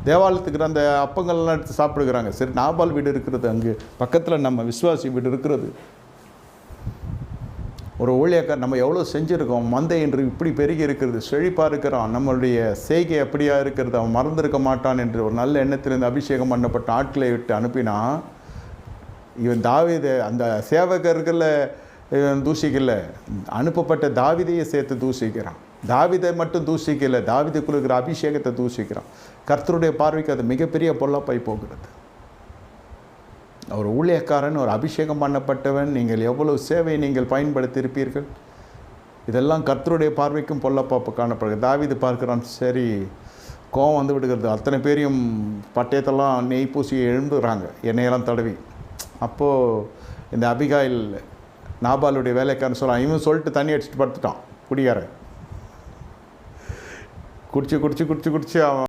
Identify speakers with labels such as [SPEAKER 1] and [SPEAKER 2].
[SPEAKER 1] தேவாலயத்துக்கு அந்த அப்பங்கள்லாம் எடுத்து சாப்பிடுகிறாங்க. சரி, நாபால் வீடு இருக்கிறது, அங்கே பக்கத்தில் நம்ம விசுவாசி வீடு இருக்கிறது. ஒரு ஊழியக்கார் நம்ம எவ்வளோ செஞ்சுருக்கோம், மந்தை என்று இப்படி பெருகி இருக்கிறது, செழிப்பாக இருக்கிறான், நம்மளுடைய செய்கை எப்படியாக இருக்கிறது, அவன் மறந்திருக்க மாட்டான் என்று ஒரு நல்ல எண்ணத்திலிருந்து அபிஷேகம் பண்ணப்பட்ட ஆட்களை விட்டு அனுப்பினா, இவன் தாவீது அந்த சேவகர்களை தூஷிக்கல, அனுப்பப்பட்ட தாவீதையை சேர்த்து தூஷிக்கிறான். தாவீதை மட்டும் தூஷிக்கல, தாவீதுக்குள்ள இருக்கிற அபிஷேகத்தை தூஷிக்கிறான். கர்த்தருடைய பார்வைக்கு அது மிகப்பெரிய பொல்லாப்பாய் போகிறது. ஒரு ஊழியக்காரன், ஒரு அபிஷேகம் பண்ணப்பட்டவன், நீங்கள் எவ்வளவு சேவையை நீங்கள் பயன்படுத்தியிருப்பீர்கள். இதெல்லாம் கர்த்தருடைய பார்வைக்கும் பொல்லாப்பா காணப்படுகிறது. தாவீது பார்க்குறான், சரி கோவம் வந்து விடுகிறது, அத்தனை பேரையும் பட்டயத்தெல்லாம் நெய் பூசி எழுந்துறாங்க எண்ணெயெல்லாம் தடவி. அப்போது இந்த அபிகாயில் நாபாலுடைய வேலைக்காரன் சொல்கிறான், இவன் சொல்லிட்டு தண்ணி அடிச்சுட்டு படுத்துட்டான். குடியார குடிச்சு அவன்